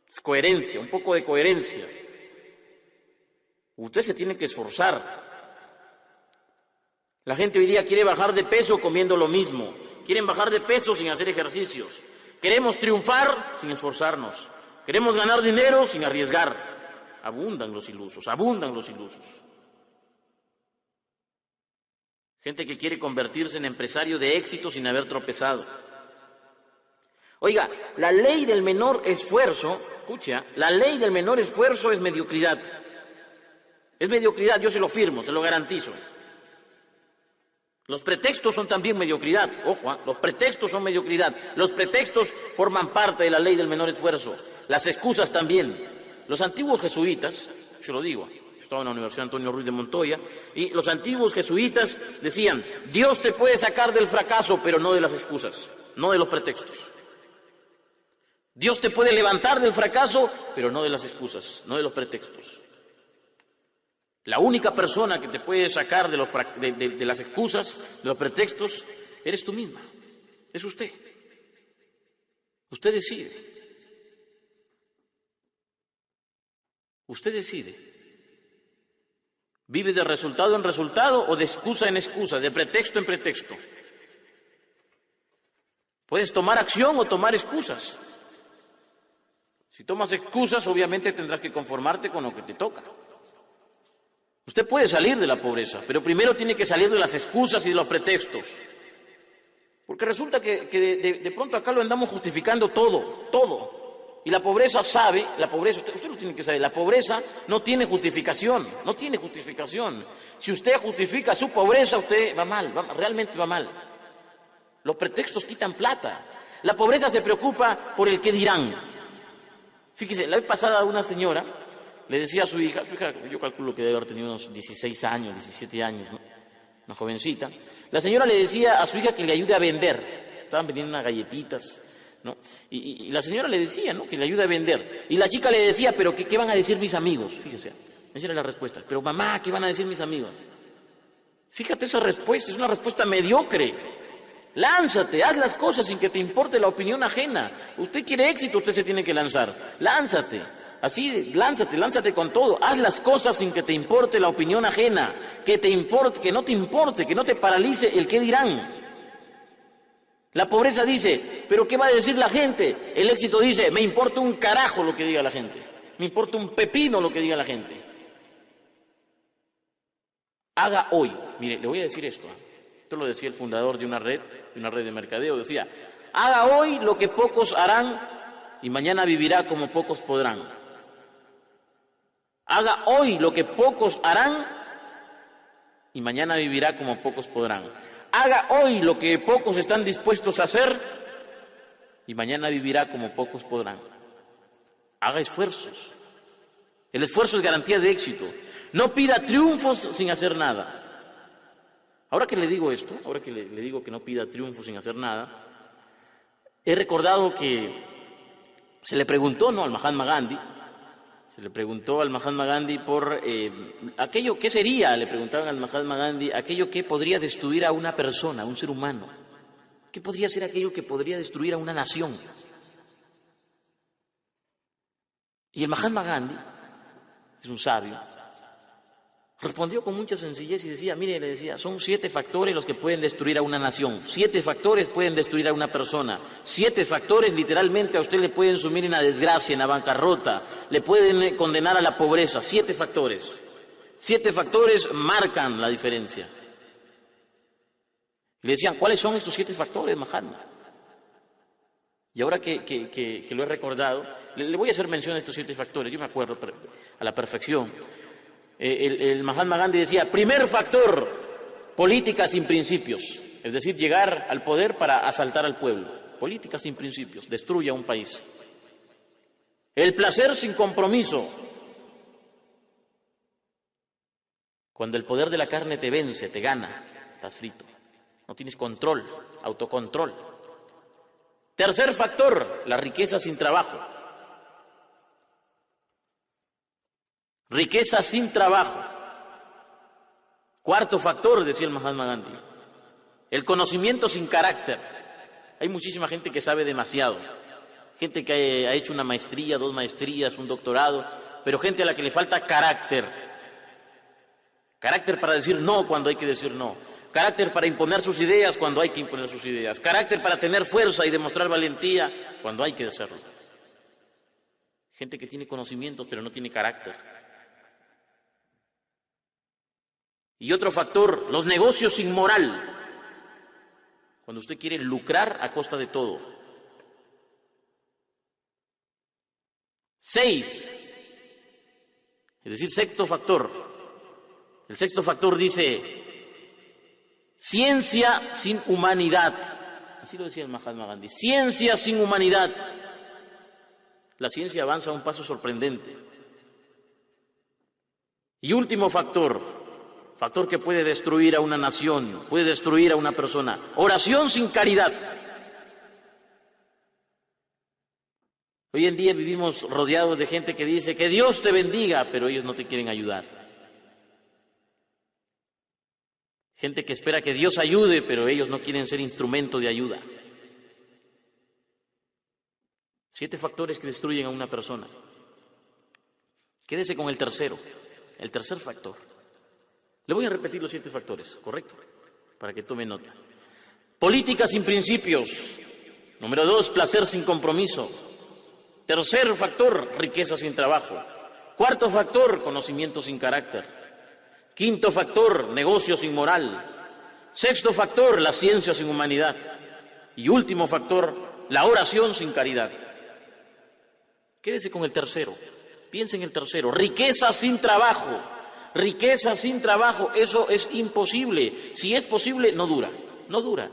Es coherencia, un poco de coherencia. Usted se tiene que esforzar. La gente hoy día quiere bajar de peso comiendo lo mismo. Quieren bajar de peso sin hacer ejercicios. Queremos triunfar sin esforzarnos. Queremos ganar dinero sin arriesgar. Abundan los ilusos, abundan los ilusos. Gente que quiere convertirse en empresario de éxito sin haber tropezado. Oiga, la ley del menor esfuerzo, escucha, la ley del menor esfuerzo es mediocridad. Es mediocridad, yo se lo firmo, se lo garantizo. Los pretextos son también mediocridad, ojo, los pretextos son mediocridad. Los pretextos forman parte de la ley del menor esfuerzo. Las excusas también. Los antiguos jesuitas, yo lo digo, yo estaba en la Universidad Antonio Ruiz de Montoya, y los antiguos jesuitas decían, Dios te puede sacar del fracaso, pero no de las excusas, no de los pretextos. Dios te puede levantar del fracaso, pero no de las excusas, no de los pretextos. La única persona que te puede sacar de las excusas, de los pretextos, eres tú misma, es usted. Usted decide. Usted decide. ¿Vive de resultado en resultado o de excusa en excusa, de pretexto en pretexto? Puedes tomar acción o tomar excusas. Si tomas excusas, obviamente tendrás que conformarte con lo que te toca. Usted puede salir de la pobreza, pero primero tiene que salir de las excusas y de los pretextos. Porque resulta que de pronto acá lo andamos justificando todo. Y la pobreza sabe, usted lo tiene que saber, la pobreza no tiene justificación, no tiene justificación. Si usted justifica su pobreza, usted va mal, realmente va mal. Los pretextos quitan plata. La pobreza se preocupa por el qué dirán. Fíjese, la vez pasada una señora le decía a su hija yo calculo que debe haber tenido unos 16 años, 17 años, ¿no? Una jovencita. La señora le decía a su hija que le ayude a vender. Estaban vendiendo unas galletitas, ¿no? Y la señora le decía, ¿no?, que le ayude a vender. Y la chica le decía, pero ¿qué van a decir mis amigos? Fíjese, esa era la respuesta. Pero mamá, ¿qué van a decir mis amigos? Fíjate esa respuesta, es una respuesta mediocre. Lánzate, haz las cosas sin que te importe la opinión ajena. Usted quiere éxito, usted se tiene que lanzar. Lánzate, así, lánzate con todo. Haz las cosas sin que te importe la opinión ajena. Que no te importe, que no te paralice el qué dirán. La pobreza dice, ¿pero qué va a decir la gente? El éxito dice, me importa un carajo lo que diga la gente. Me importa un pepino lo que diga la gente. Haga hoy, mire, le voy a decir esto. Esto lo decía el fundador de una red de mercadeo. Decía, haga hoy lo que pocos harán y mañana vivirá como pocos podrán. Haga hoy lo que pocos harán y mañana vivirá como pocos podrán. Haga hoy lo que pocos están dispuestos a hacer y mañana vivirá como pocos podrán. Haga esfuerzos. El esfuerzo es garantía de éxito. No pida triunfos sin hacer nada. Ahora que le digo esto, ahora que le digo que no pida triunfos sin hacer nada, he recordado que se le preguntó, ¿no?, al Mahatma Gandhi. Se le preguntó al Mahatma Gandhi por aquello, ¿qué sería? Le preguntaban al Mahatma Gandhi, aquello que podría destruir a una persona, a un ser humano. ¿Qué podría ser aquello que podría destruir a una nación? Y el Mahatma Gandhi, es un sabio, respondió con mucha sencillez y decía, mire, le decía, son 7 factores los que pueden destruir a una nación. 7 factores pueden destruir a una persona. 7 factores literalmente a usted le pueden sumir en la desgracia, en la bancarrota, le pueden condenar a la pobreza. 7 factores. 7 factores marcan la diferencia. Le decían, ¿cuáles son estos 7 factores, Mahatma? Y ahora que lo he recordado, le voy a hacer mención de estos 7 factores. Yo me acuerdo a la perfección. El Mahatma Gandhi decía, primer factor, política sin principios. Es decir, llegar al poder para asaltar al pueblo. Política sin principios, destruye a un país. El placer sin compromiso. Cuando el poder de la carne te vence, te gana, estás frito. No tienes control, autocontrol. Tercer factor, la riqueza sin trabajo. Riqueza sin trabajo. Cuarto factor, decía el Mahatma Gandhi, el conocimiento sin carácter. Hay muchísima gente que sabe demasiado. Gente que ha hecho una maestría, 2 maestrías, un doctorado, pero gente a la que le falta carácter. Carácter para decir no cuando hay que decir no. Carácter para imponer sus ideas cuando hay que imponer sus ideas. Carácter para tener fuerza y demostrar valentía cuando hay que hacerlo. Gente que tiene conocimientos pero no tiene carácter. Y otro factor, los negocios sin moral. Cuando usted quiere lucrar a costa de todo. 6. Es decir, sexto factor. El sexto factor dice, ciencia sin humanidad. Así lo decía el Mahatma Gandhi. Ciencia sin humanidad. La ciencia avanza a un paso sorprendente. Y último factor. Factor que puede destruir a una nación, puede destruir a una persona. Oración sin caridad. Hoy en día vivimos rodeados de gente que dice que Dios te bendiga, pero ellos no te quieren ayudar. Gente que espera que Dios ayude, pero ellos no quieren ser instrumento de ayuda. 7 factores que destruyen a una persona. Quédese con el tercero, el tercer factor. Le voy a repetir los 7 factores, ¿correcto? Para que tome nota. Política sin principios. Número 2, placer sin compromiso. Tercer factor, riqueza sin trabajo. Cuarto factor, conocimiento sin carácter. Quinto factor, negocio sin moral. Sexto factor, la ciencia sin humanidad. Y último factor, la oración sin caridad. Quédese con el tercero. Piense en el tercero. Riqueza sin trabajo. Riqueza sin trabajo, eso es imposible. Si es posible, no dura. No dura.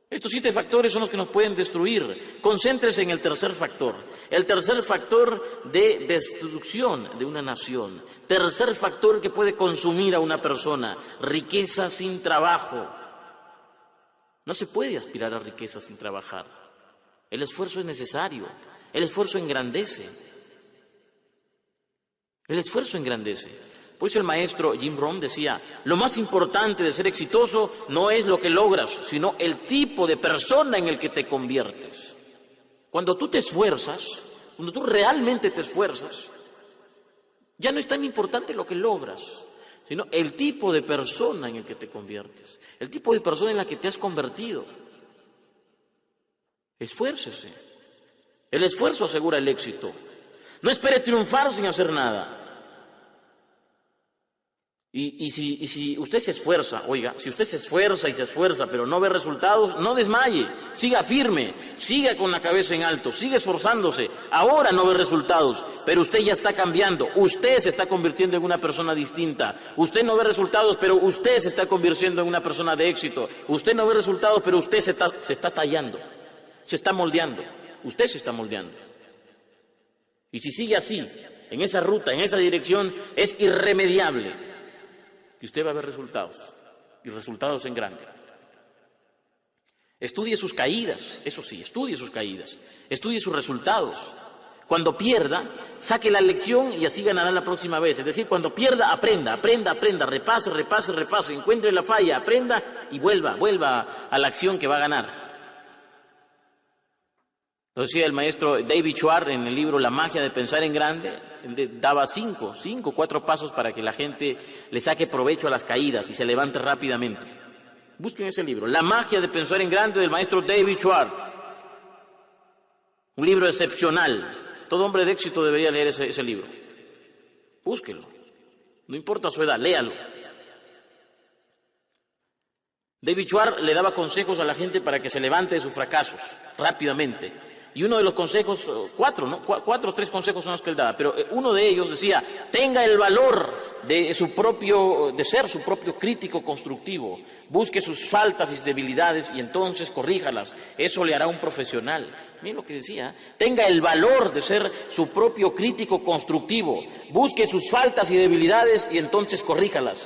Estos 7 factores son los que nos pueden destruir. Concéntrese en el tercer factor. El tercer factor de destrucción de una nación. Tercer factor que puede consumir a una persona. Riqueza sin trabajo. No se puede aspirar a riqueza sin trabajar. El esfuerzo es necesario. El esfuerzo engrandece. El esfuerzo engrandece. Por eso el maestro Jim Rohn decía, lo más importante de ser exitoso no es lo que logras, sino el tipo de persona en el que te conviertes. Cuando tú te esfuerzas, cuando tú realmente te esfuerzas, ya no es tan importante lo que logras, sino el tipo de persona en el que te conviertes, el tipo de persona en la que te has convertido. Esfuércese. El esfuerzo asegura el éxito. No espere triunfar sin hacer nada. Y si usted se esfuerza, oiga, si usted se esfuerza y se esfuerza, pero no ve resultados, no desmaye, siga firme, siga con la cabeza en alto, siga esforzándose. Ahora no ve resultados, pero usted ya está cambiando, usted se está convirtiendo en una persona distinta. Usted no ve resultados, pero usted se está convirtiendo en una persona de éxito. Usted no ve resultados, pero usted se está tallando, se está moldeando, usted se está moldeando. Y si sigue así, en esa ruta, en esa dirección, es irremediable que usted va a ver resultados, y resultados en grande. Estudie sus caídas, eso sí, estudie sus caídas, estudie sus resultados. Cuando pierda, saque la lección y así ganará la próxima vez. Es decir, cuando pierda, aprenda, repase, encuentre la falla, aprenda y vuelva a la acción que va a ganar. Lo decía el maestro David Schwartz en el libro La magia de pensar en grande. Él daba 4 pasos para que la gente le saque provecho a las caídas y se levante rápidamente. Busquen ese libro, La magia de pensar en grande, del maestro David Schwartz. Un libro excepcional. Todo hombre de éxito debería leer ese libro. Búsquelo. No importa su edad, léalo. David Schwartz le daba consejos a la gente para que se levante de sus fracasos rápidamente. Y uno de los consejos, 4 o 3 consejos son los que él daba, pero uno de ellos decía, tenga el valor de ser su propio crítico constructivo, busque sus faltas y debilidades y entonces corríjalas, eso le hará un profesional. Miren lo que decía, tenga el valor de ser su propio crítico constructivo, busque sus faltas y debilidades y entonces corríjalas,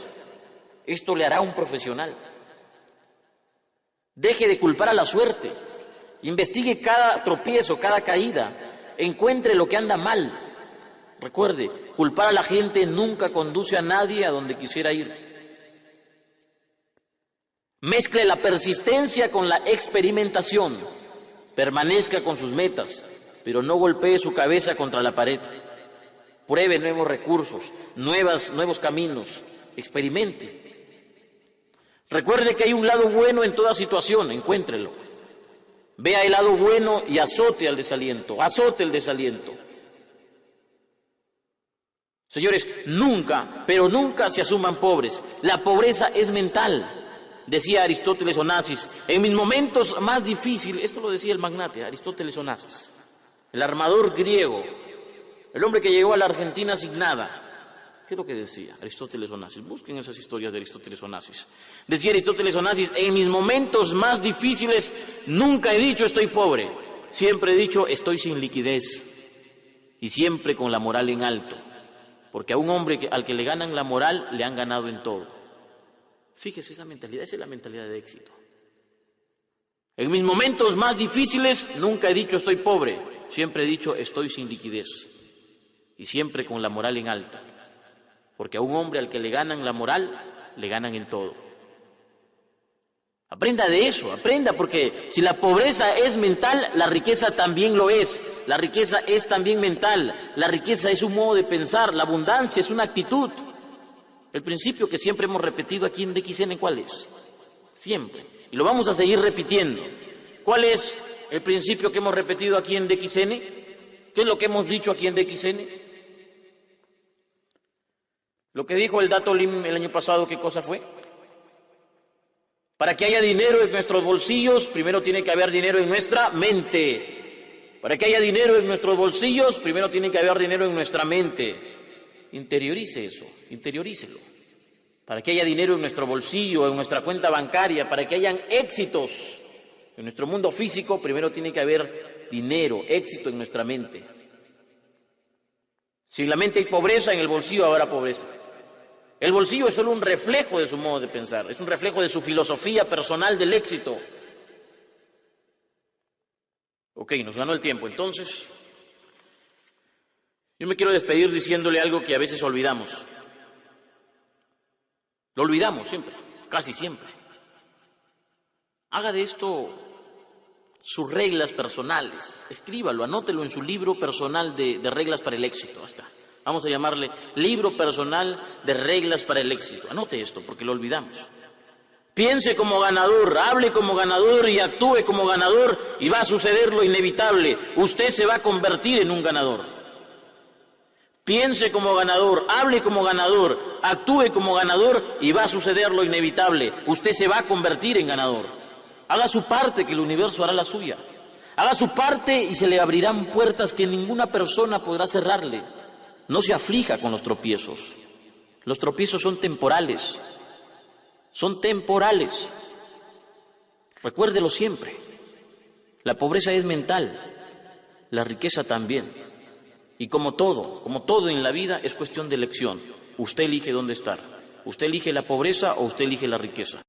esto le hará un profesional. Deje de culpar a la suerte. Investigue cada tropiezo, cada caída, encuentre lo que anda mal. Recuerde, culpar a la gente nunca conduce a nadie a donde quisiera ir. Mezcle la persistencia con la experimentación. Permanezca con sus metas, pero no golpee su cabeza contra la pared. Pruebe nuevos recursos, nuevos caminos, experimente. Recuerde que hay un lado bueno en toda situación, encuéntrelo. Vea el lado bueno y azote el desaliento. Señores, nunca, pero nunca se asuman pobres. La pobreza es mental, decía Aristóteles Onassis. En mis momentos más difíciles, esto lo decía el magnate Aristóteles Onassis, el armador griego, el hombre que llegó a la Argentina sin nada. ¿Qué es lo que decía Aristóteles Onassis? Busquen esas historias de Aristóteles Onassis. Decía Aristóteles Onassis, en mis momentos más difíciles nunca he dicho estoy pobre. Siempre he dicho estoy sin liquidez. Y siempre con la moral en alto. Porque a un hombre al que le ganan la moral, le han ganado en todo. Fíjese esa mentalidad, esa es la mentalidad de éxito. En mis momentos más difíciles nunca he dicho estoy pobre. Siempre he dicho estoy sin liquidez. Y siempre con la moral en alto. Porque a un hombre al que le ganan la moral, le ganan en todo. Aprenda de eso, aprenda, porque si la pobreza es mental, la riqueza también lo es. La riqueza es también mental, la riqueza es un modo de pensar, la abundancia es una actitud. El principio que siempre hemos repetido aquí en DXN, ¿cuál es? Siempre. Y lo vamos a seguir repitiendo. ¿Cuál es el principio que hemos repetido aquí en DXN? ¿Qué es lo que hemos dicho aquí en DXN? Lo que dijo el Dato Lim el año pasado, ¿qué cosa fue? Para que haya dinero en nuestros bolsillos, primero tiene que haber dinero en nuestra mente. Para que haya dinero en nuestros bolsillos, primero tiene que haber dinero en nuestra mente. Interiorice eso, interiorícelo. Para que haya dinero en nuestro bolsillo, en nuestra cuenta bancaria, para que hayan éxitos en nuestro mundo físico, primero tiene que haber dinero, éxito en nuestra mente. Si en la mente hay pobreza, en el bolsillo habrá pobreza. El bolsillo es solo un reflejo de su modo de pensar, es un reflejo de su filosofía personal del éxito. Ok, nos ganó el tiempo. Entonces, yo me quiero despedir diciéndole algo que a veces olvidamos. Lo olvidamos siempre, casi siempre. Haga de esto sus reglas personales. Escríbalo, anótelo en su libro personal de reglas para el éxito. Hasta. Vamos a llamarle libro personal de reglas para el éxito. Anote esto porque lo olvidamos. Piense como ganador, hable como ganador y actúe como ganador y va a suceder lo inevitable. Usted se va a convertir en un ganador. Piense como ganador, hable como ganador, actúe como ganador y va a suceder lo inevitable. Usted se va a convertir en ganador. Haga su parte que el universo hará la suya. Haga su parte y se le abrirán puertas que ninguna persona podrá cerrarle. No se aflija con los tropiezos. Los tropiezos son temporales. Son temporales. Recuérdelo siempre. La pobreza es mental, la riqueza también. Y como todo en la vida es cuestión de elección. Usted elige dónde estar. Usted elige la pobreza o usted elige la riqueza.